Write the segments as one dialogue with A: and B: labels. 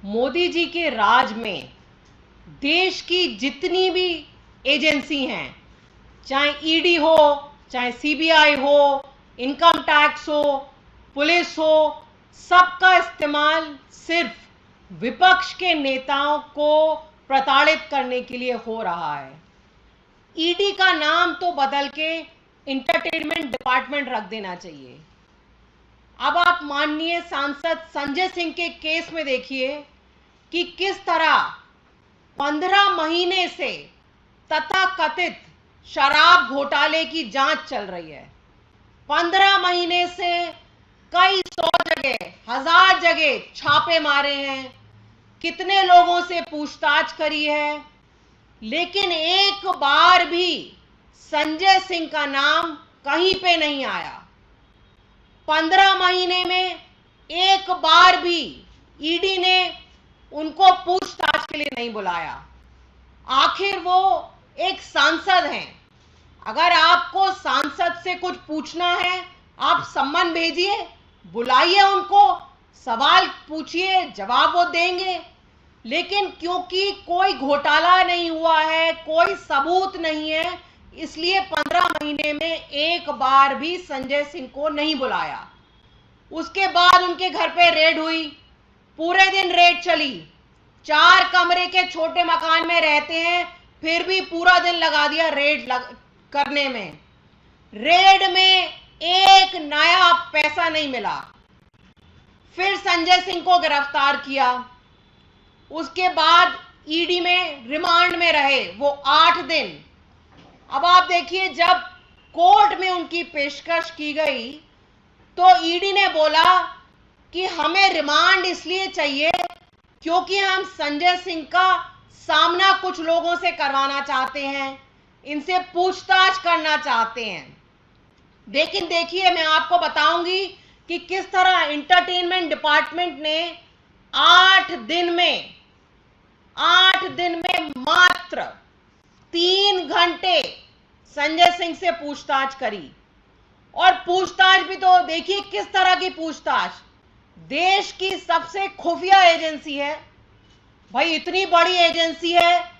A: मोदी जी के राज में देश की जितनी भी एजेंसी हैं, चाहे ईडी हो, चाहे सीबीआई हो, इनकम टैक्स हो, पुलिस हो, सबका इस्तेमाल सिर्फ विपक्ष के नेताओं को प्रताड़ित करने के लिए हो रहा है। ईडी का नाम तो बदल के इंटरटेनमेंट डिपार्टमेंट रख देना चाहिए। अब आप माननीय सांसद संजय सिंह के केस में देखिए कि किस तरह 15 महीने से तथाकथित शराब घोटाले की जांच चल रही है। 15 महीने से कई 100 जगह, 1000 जगह छापे मारे हैं, कितने लोगों से पूछताछ करी है, लेकिन एक बार भी संजय सिंह का नाम कहीं पे नहीं आया। 15 महीने में एक बार भी ईडी ने उनको पूछताछ के लिए नहीं बुलाया। आखिर वो एक सांसद हैं। अगर आपको सांसद से कुछ पूछना है, आप सम्मन भेजिए, बुलाइए उनको, सवाल पूछिए, जवाब वो देंगे। लेकिन क्योंकि कोई घोटाला नहीं हुआ है, कोई सबूत नहीं है, इसलिए 15 महीने में एक बार भी संजय सिंह को नहीं बुलाया। उसके बाद उनके घर पे रेड हुई, पूरे दिन रेड चली। 4 कमरे के छोटे मकान में रहते हैं, फिर भी पूरा दिन लगा दिया रेड करने में। रेड में एक नया पैसा नहीं मिला। फिर संजय सिंह को गिरफ्तार किया। उसके बाद ईडी में रिमांड में रहे वो 8 दिन। अब आप देखिए, जब कोर्ट में उनकी पेशकश की गई तो ईडी ने बोला कि हमें रिमांड इसलिए चाहिए क्योंकि हम संजय सिंह का सामना कुछ लोगों से करवाना चाहते हैं, इनसे पूछताछ करना चाहते हैं। लेकिन देखिए, मैं आपको बताऊंगी कि किस तरह एंटरटेनमेंट डिपार्टमेंट ने 8 दिन में मात्र 3 घंटे संजय सिंह से पूछताछ करी। और पूछताछ भी तो देखिए किस तरह की पूछताछ। देश की सबसे खुफिया एजेंसी है भाई, इतनी बड़ी एजेंसी है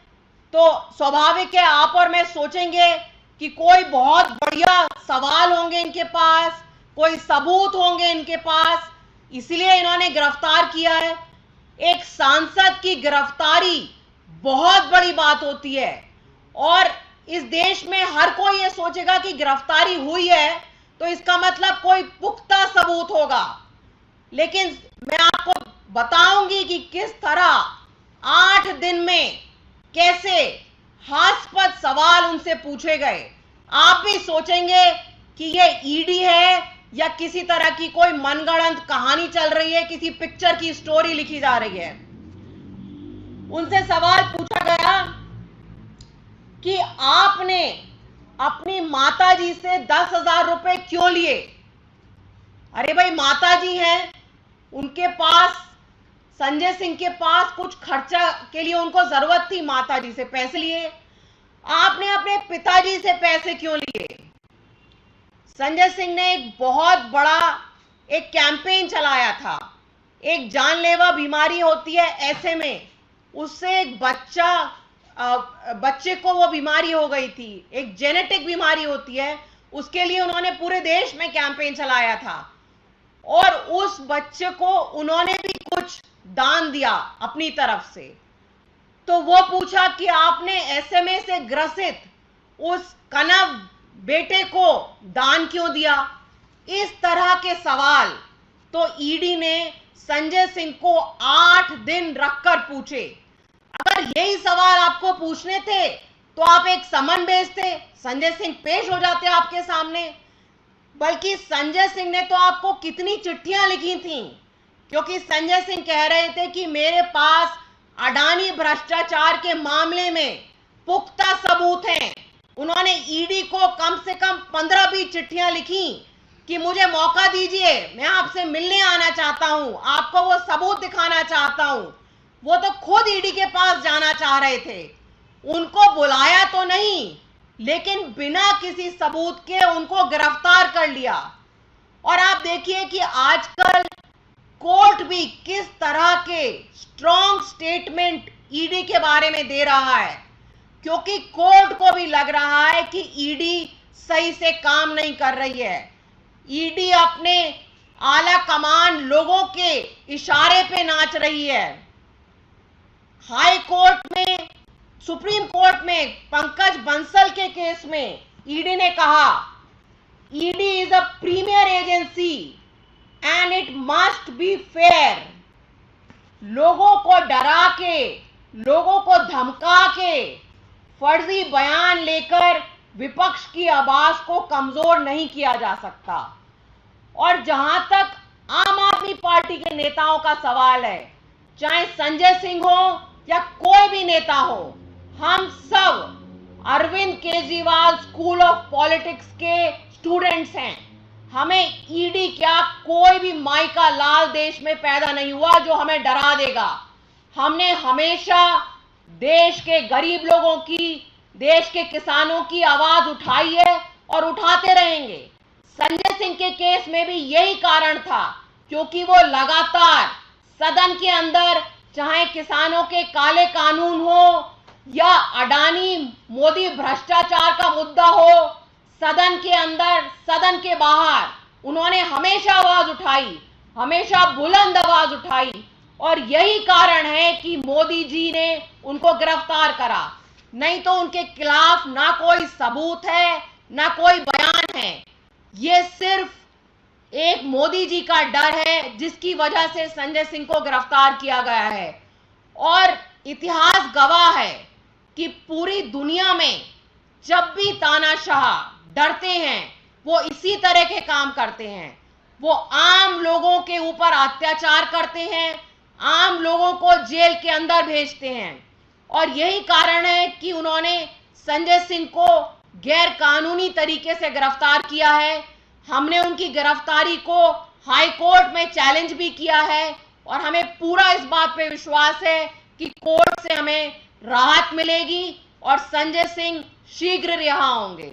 A: तो स्वाभाविक है आप और मैं सोचेंगे कि कोई बहुत बढ़िया सवाल होंगे इनके पास, कोई सबूत होंगे इनके पास, इसलिए इन्होंने गिरफ्तार किया है। एक सांसद की गिरफ्तारी बहुत बड़ी बात होती है और इस देश में हर कोई ये सोचेगा कि गिरफ्तारी हुई है तो इसका मतलब कोई पुख्ता सबूत होगा। लेकिन मैं आपको बताऊंगी कि किस तरह 8 दिन में कैसे हास्यास्पद सवाल उनसे पूछे गए। आप भी सोचेंगे कि ये ईडी है या किसी तरह की कोई मनगढ़ंत कहानी चल रही है, किसी पिक्चर की स्टोरी लिखी जा रही है। उनसे सवाल पूछा गया कि आपने अपनी माताजी से 10,000 रुपए क्यों लिए। अरे भाई, माताजी हैं, उनके पास, संजय सिंह के पास कुछ खर्चा के लिए उनको जरूरत थी, माताजी से पैसे लिए। आपने अपने पिताजी से पैसे क्यों लिए। संजय सिंह ने एक बहुत बड़ा एक कैंपेन चलाया था। एक जानलेवा बीमारी होती है ऐसे में, उससे एक बच्चे को वो बीमारी हो गई थी, एक जेनेटिक बीमारी होती है, उसके लिए उन्होंने पूरे देश में कैंपेन चलाया था और उस बच्चे को उन्होंने भी कुछ दान दिया अपनी तरफ से। तो वो पूछा कि आपने एसएमए से ग्रसित उस कनव बेटे को दान क्यों दिया। इस तरह के सवाल तो ईडी ने संजय सिंह को 8 दिन रखकर पूछे। अगर यही सवाल आपको पूछने थे तो आप एक समन भेजते, संजय सिंह पेश हो जाते आपके सामने। बल्कि संजय सिंह ने तो आपको कितनी चिट्ठियां लिखी थी, क्योंकि संजय सिंह कह रहे थे कि मेरे पास अडानी भ्रष्टाचार के मामले में पुख्ता सबूत हैं। उन्होंने ईडी को कम से कम 15-20 चिट्ठियां लिखी कि मुझे मौका दीजिए, मैं आपसे मिलने आना चाहता हूं, आपको वो सबूत दिखाना चाहता हूं। वो तो खुद ईडी के पास जाना चाह रहे थे, उनको बुलाया तो नहीं, लेकिन बिना किसी सबूत के उनको गिरफ्तार कर लिया। और आप देखिए कि आजकल कोर्ट भी किस तरह के स्ट्रॉन्ग स्टेटमेंट ईडी के बारे में दे रहा है, क्योंकि कोर्ट को भी लग रहा है कि ईडी सही से काम नहीं कर रही है। ईडी अपने आला कमान लोगों के इशारे पे नाच रही है। हाई कोर्ट में, सुप्रीम कोर्ट में पंकज बंसल के केस में ईडी ने कहा ED is a premier agency and it must be fair. लोगों को डरा के, लोगों को धमका के, फर्जी बयान लेकर विपक्ष की आवाज को कमजोर नहीं किया जा सकता। और जहां तक आम आदमी पार्टी के नेताओं का सवाल है, चाहे संजय सिंह हो या कोई भी नेता हो, हम सब Arvind Kejriwal school of politics के स्टूडेंट्स हैं। हमें ईडी क्या, कोई भी माई का लाल देश में पैदा नहीं हुआ जो हमें डरा देगा। हमने हमेशा देश के गरीब लोगों की, देश के किसानों की आवाज उठाई है और उठाते रहेंगे। संजय सिंह के केस में भी यही कारण था, क्योंकि वो लगातार सदन के अंदर, चाहे किसानों के काले कानून हो या अडानी मोदी भ्रष्टाचार का मुद्दा हो, सदन के अंदर, सदन के बाहर उन्होंने हमेशा आवाज उठाई, हमेशा बुलंद आवाज उठाई। और यही कारण है कि मोदी जी ने उनको गिरफ्तार करा। नहीं तो उनके खिलाफ ना कोई सबूत है, ना कोई बयान है। ये सिर्फ एक मोदी जी का डर है जिसकी वजह से संजय सिंह को गिरफ्तार किया गया है। और इतिहास गवाह है कि पूरी दुनिया में जब भी तानाशाह डरते हैं, वो इसी तरह के काम करते हैं। वो आम लोगों के ऊपर अत्याचार करते हैं, आम लोगों को जेल के अंदर भेजते हैं। और यही कारण है कि उन्होंने संजय सिंह को गैर कानूनी तरीके से गिरफ्तार किया है। हमने उनकी गिरफ्तारी को हाई कोर्ट में चैलेंज भी किया है और हमें पूरा इस बात पे विश्वास है कि कोर्ट से हमें राहत मिलेगी और संजय सिंह शीघ्र रिहा होंगे।